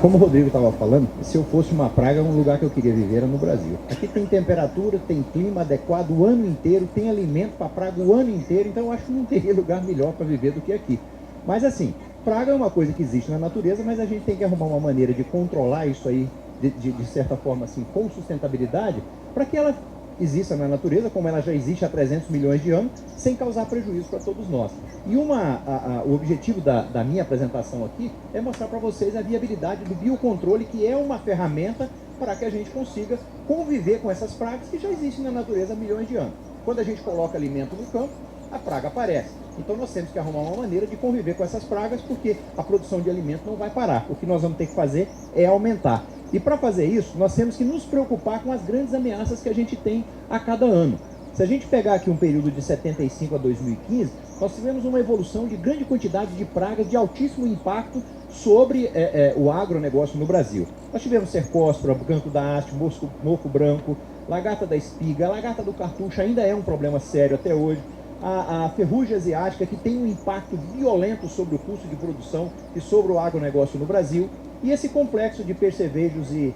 Como o Rodrigo estava falando, se eu fosse uma praga, um lugar que eu queria viver era no Brasil. Aqui tem temperatura, tem clima adequado o ano inteiro, tem alimento para praga o ano inteiro, então eu acho que não teria lugar melhor para viver do que aqui. Mas assim, praga é uma coisa que existe na natureza, mas a gente tem que arrumar uma maneira de controlar isso aí, de certa forma, assim, com sustentabilidade, para que ela exista na natureza, como ela já existe há 300 milhões de anos, sem causar prejuízo para todos nós. E o objetivo da minha apresentação aqui é mostrar para vocês a viabilidade do biocontrole, que é uma ferramenta para que a gente consiga conviver com essas pragas que já existem na natureza há milhões de anos. Quando a gente coloca alimento no campo, a praga aparece. Então nós temos que arrumar uma maneira de conviver com essas pragas, porque a produção de alimento não vai parar. O que nós vamos ter que fazer é aumentar. E para fazer isso, nós temos que nos preocupar com as grandes ameaças que a gente tem a cada ano. Se a gente pegar aqui um período de 75 a 2015, nós tivemos uma evolução de grande quantidade de pragas de altíssimo impacto sobre o agronegócio no Brasil. Nós tivemos cercóspora, branco da haste, mofo branco, lagarta da espiga, a lagarta do cartucho ainda é um problema sério até hoje. A ferrugem asiática, que tem um impacto violento sobre o custo de produção e sobre o agronegócio no Brasil. E esse complexo de percevejos e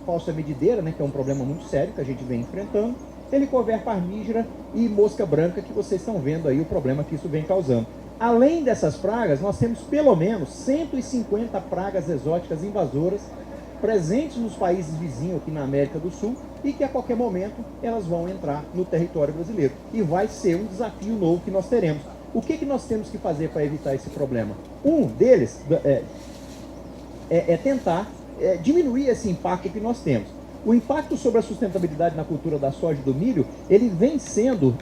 falsa medideira, né, que é um problema muito sério que a gente vem enfrentando, Helicover parmígera e mosca branca, que vocês estão vendo aí o problema que isso vem causando. Além dessas pragas, nós temos pelo menos 150 pragas exóticas invasoras presentes nos países vizinhos aqui na América do Sul e que a qualquer momento elas vão entrar no território brasileiro. E vai ser um desafio novo que nós teremos. O que nós temos que fazer para evitar esse problema? Um deles tentar diminuir esse impacto que nós temos. O impacto sobre a sustentabilidade na cultura da soja e do milho, ele vem sendo,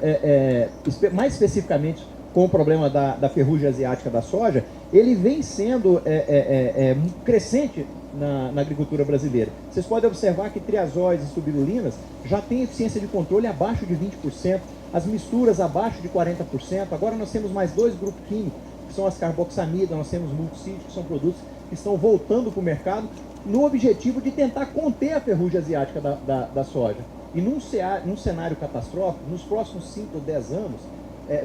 mais especificamente com o problema da ferrugem asiática da soja, ele vem sendo crescente na agricultura brasileira. Vocês podem observar que triazóides e subirulinas já têm eficiência de controle abaixo de 20%, as misturas abaixo de 40%, agora nós temos mais 2 grupos químicos, que são as carboxamidas, nós temos multicídio, que são produtos que estão voltando para o mercado no objetivo de tentar conter a ferrugem asiática da soja. E num cenário catastrófico, nos próximos 5 ou 10 anos,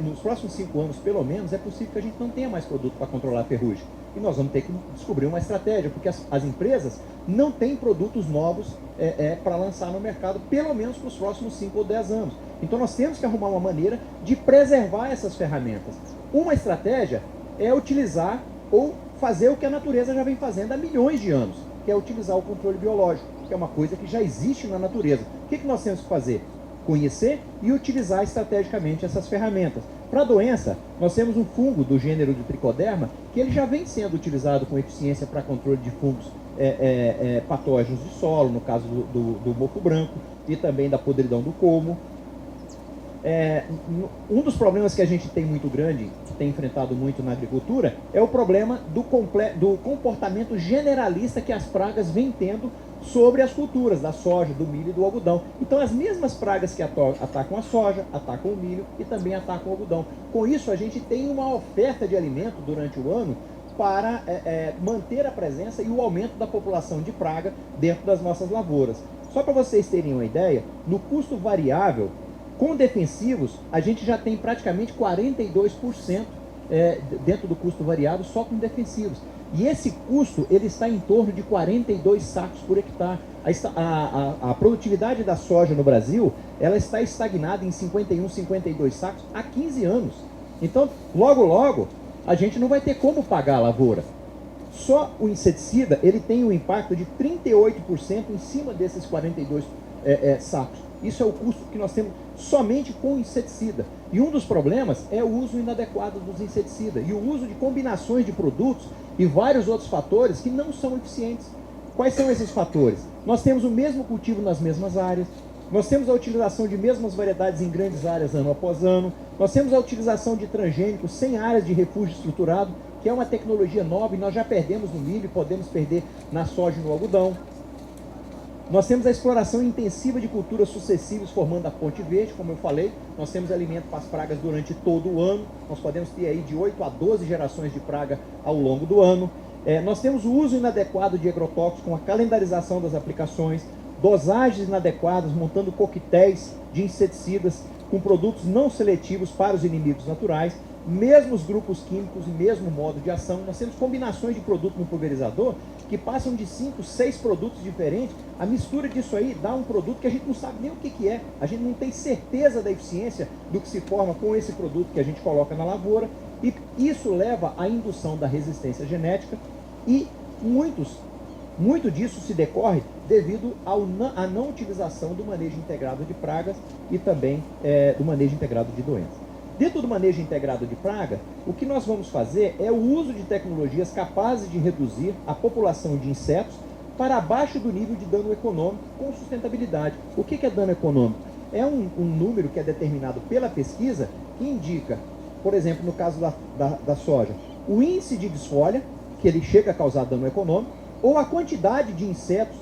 nos próximos 5 anos pelo menos, é possível que a gente não tenha mais produto para controlar a ferrugem. E nós vamos ter que descobrir uma estratégia, porque as empresas não têm produtos novos para lançar no mercado, pelo menos para os próximos 5 ou 10 anos. Então nós temos que arrumar uma maneira de preservar essas ferramentas. Uma estratégia é utilizar ou fazer o que a natureza já vem fazendo há milhões de anos, que é utilizar o controle biológico, que é uma coisa que já existe na natureza. O que nós temos que fazer? Conhecer e utilizar estrategicamente essas ferramentas. Para a doença, nós temos um fungo do gênero de Tricoderma, que ele já vem sendo utilizado com eficiência para controle de fungos patógenos de solo, no caso do mofo branco e também da podridão do colmo. Um dos problemas que a gente tem muito grande, que tem enfrentado muito na agricultura, é o problema do comportamento generalista que as pragas vêm tendo sobre as culturas da soja, do milho e do algodão. Então as mesmas pragas que atacam a soja, atacam o milho e também atacam o algodão. Com isso a gente tem uma oferta de alimento durante o ano para manter a presença e o aumento da população de praga dentro das nossas lavouras. Só para vocês terem uma ideia, no custo variável, com defensivos, a gente já tem praticamente 42% dentro do custo variável só com defensivos. E esse custo ele está em torno de 42 sacos por hectare. A produtividade da soja no Brasil ela está estagnada em 51, 52 sacos há 15 anos. Então, logo, logo, a gente não vai ter como pagar a lavoura. Só o inseticida ele tem um impacto de 38% em cima desses 42 sacos. Isso é o custo que nós temos somente com inseticida. E um dos problemas é o uso inadequado dos inseticidas e o uso de combinações de produtos e vários outros fatores que não são eficientes. Quais são esses fatores? Nós temos o mesmo cultivo nas mesmas áreas, nós temos a utilização de mesmas variedades em grandes áreas ano após ano, nós temos a utilização de transgênicos sem áreas de refúgio estruturado, que é uma tecnologia nova e nós já perdemos no milho e podemos perder na soja e no algodão. Nós temos a exploração intensiva de culturas sucessivas formando a ponte verde, como eu falei, nós temos alimento para as pragas durante todo o ano, nós podemos ter aí de 8 a 12 gerações de praga ao longo do ano. Nós temos o uso inadequado de agrotóxicos com a calendarização das aplicações, dosagens inadequadas, montando coquetéis de inseticidas com produtos não seletivos para os inimigos naturais. mesmos grupos químicos e mesmo modo de ação. Nós temos combinações de produto no pulverizador que passam de 5, 6 produtos diferentes. A mistura disso aí dá um produto que a gente não sabe nem o que é. A gente não tem certeza da eficiência do que se forma com esse produto que a gente coloca na lavoura. E isso leva à indução da resistência genética e muito disso se decorre devido à não utilização do manejo integrado de pragas e também do manejo integrado de doenças. Dentro do manejo integrado de praga, o que nós vamos fazer é o uso de tecnologias capazes de reduzir a população de insetos para abaixo do nível de dano econômico com sustentabilidade. O que é dano econômico? É um número que é determinado pela pesquisa que indica, por exemplo, no caso da soja, o índice de desfolha, que ele chega a causar dano econômico, ou a quantidade de insetos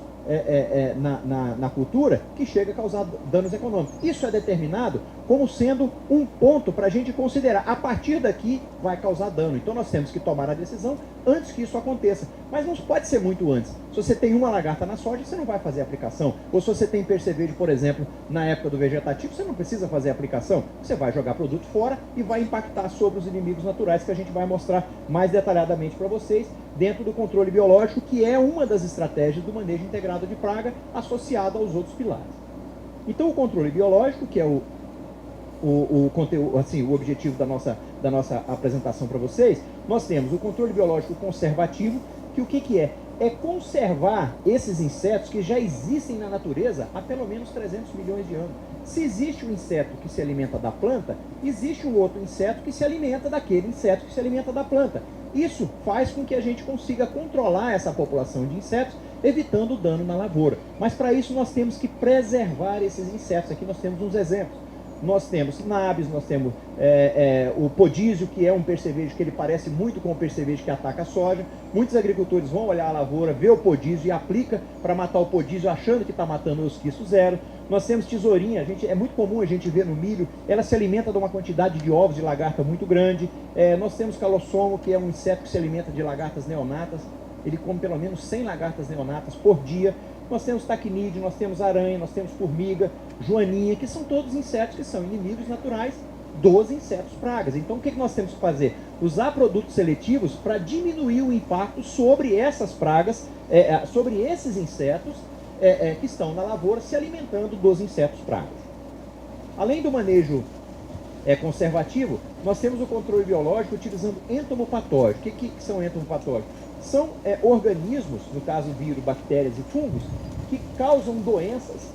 na cultura que chega a causar danos econômicos. Isso é determinado como sendo um ponto para a gente considerar. A partir daqui vai causar dano. Então nós temos que tomar a decisão antes que isso aconteça. Mas não pode ser muito antes. Se você tem uma lagarta na soja, você não vai fazer aplicação. Ou se você tem percevejo, por exemplo, na época do vegetativo, você não precisa fazer aplicação. Você vai jogar produto fora e vai impactar sobre os inimigos naturais, que a gente vai mostrar mais detalhadamente para vocês dentro do controle biológico, que é uma das estratégias do manejo integrado de praga associado aos outros pilares. Então o controle biológico, que é o conteúdo, assim, o objetivo da nossa apresentação para vocês, nós temos o controle biológico conservativo, que o que é? É conservar esses insetos que já existem na natureza há pelo menos 300 milhões de anos. Se existe um inseto que se alimenta da planta, existe um outro inseto que se alimenta daquele inseto que se alimenta da planta. Isso faz com que a gente consiga controlar essa população de insetos, evitando o dano na lavoura. Mas para isso nós temos que preservar esses insetos. Aqui nós temos uns exemplos. Nós temos nabis, nós temos o podísio, que é um percevejo que ele parece muito com o percevejo que ataca a soja. Muitos agricultores vão olhar a lavoura, ver o podísio e aplica para matar o podísio achando que está matando o mosquito zero. Nós temos tesourinha, é muito comum a gente ver no milho, ela se alimenta de uma quantidade de ovos de lagarta muito grande. Nós temos calossomo, que é um inseto que se alimenta de lagartas neonatas, ele come pelo menos 100 lagartas neonatas por dia. Nós temos taquinídeo, nós temos aranha, nós temos formiga, joaninha, que são todos insetos que são inimigos naturais dos insetos pragas. Então o que nós temos que fazer? Usar produtos seletivos para diminuir o impacto sobre essas pragas, sobre esses insetos que estão na lavoura se alimentando dos insetos pragas. Além do manejo conservativo, nós temos o controle biológico utilizando entomopatógenos. O que são entomopatógenos? São organismos, no caso vírus, bactérias e fungos, que causam doenças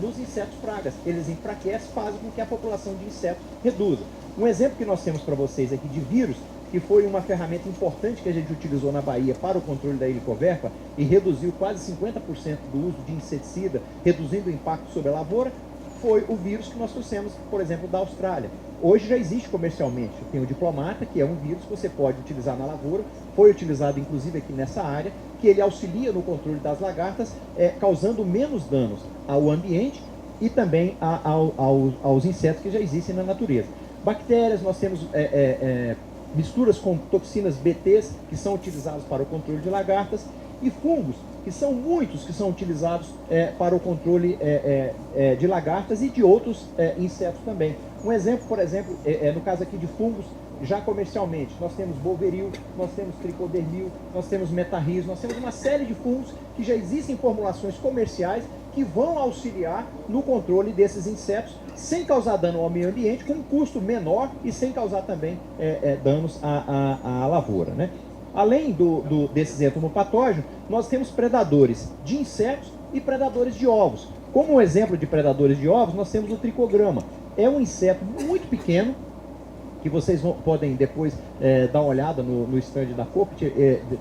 nos insetos pragas. Eles enfraquecem, fazem com que a população de insetos reduza. Um exemplo que nós temos para vocês aqui de vírus, que foi uma ferramenta importante que a gente utilizou na Bahia para o controle da helicoverpa e reduziu quase 50% do uso de inseticida, reduzindo o impacto sobre a lavoura, foi o vírus que nós trouxemos, por exemplo, da Austrália. Hoje já existe comercialmente. Tem o diplomata, que é um vírus que você pode utilizar na lavoura, foi utilizado inclusive aqui nessa área, que ele auxilia no controle das lagartas, causando menos danos ao ambiente e também aos insetos que já existem na natureza. Bactérias, nós temos misturas com toxinas BTs, que são utilizadas para o controle de lagartas, e fungos, que são muitos que são utilizados para o controle de lagartas e de outros insetos também. Um exemplo, por exemplo, no caso aqui de fungos, já comercialmente, nós temos boveril, nós temos tricodermil, nós temos metarris, nós temos uma série de fungos que já existem formulações comerciais que vão auxiliar no controle desses insetos sem causar dano ao meio ambiente, com um custo menor e sem causar também danos à lavoura, né? Além desses entomopatógenos, nós temos predadores de insetos e predadores de ovos. Como um exemplo de predadores de ovos, nós temos o tricograma. É um inseto muito pequeno, que vocês podem depois dar uma olhada no stand da COPT,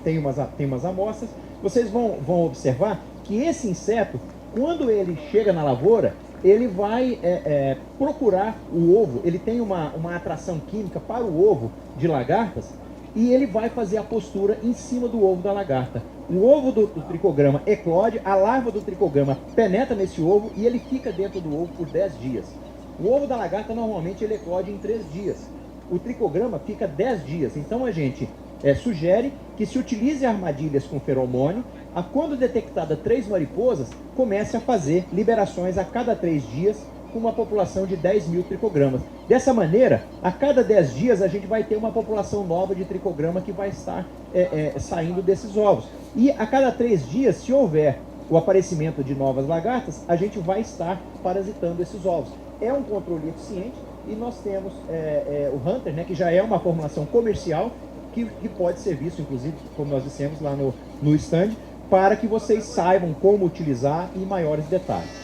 tem umas amostras. Vocês vão observar que esse inseto, quando ele chega na lavoura, ele vai procurar o ovo, ele tem uma atração química para o ovo de lagartas, e ele vai fazer a postura em cima do ovo da lagarta. O ovo do tricograma eclode, a larva do tricograma penetra nesse ovo e ele fica dentro do ovo por 10 dias. O ovo da lagarta normalmente ele eclode em 3 dias. O tricograma fica 10 dias. Então a gente sugere que se utilize armadilhas com feromônio, quando detectada 3 mariposas, comece a fazer liberações a cada 3 dias com uma população de 10 mil tricogramas. Dessa maneira, a cada 10 dias a gente vai ter uma população nova de tricograma que vai estar saindo desses ovos. E a cada 3 dias, se houver o aparecimento de novas lagartas, a gente vai estar parasitando esses ovos. É um controle eficiente e nós temos o Hunter, né, que já é uma formulação comercial que pode ser visto, inclusive, como nós dissemos lá no stand, para que vocês saibam como utilizar em maiores detalhes.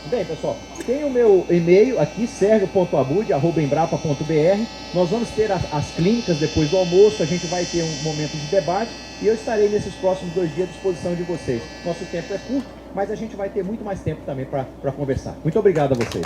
Bem, pessoal, tem o meu e-mail aqui, sergio.abud@embrapa.br. Nós vamos ter as clínicas depois do almoço, a gente vai ter um momento de debate e eu estarei nesses próximos 2 dias à disposição de vocês. Nosso tempo é curto, mas a gente vai ter muito mais tempo também para conversar. Muito obrigado a vocês.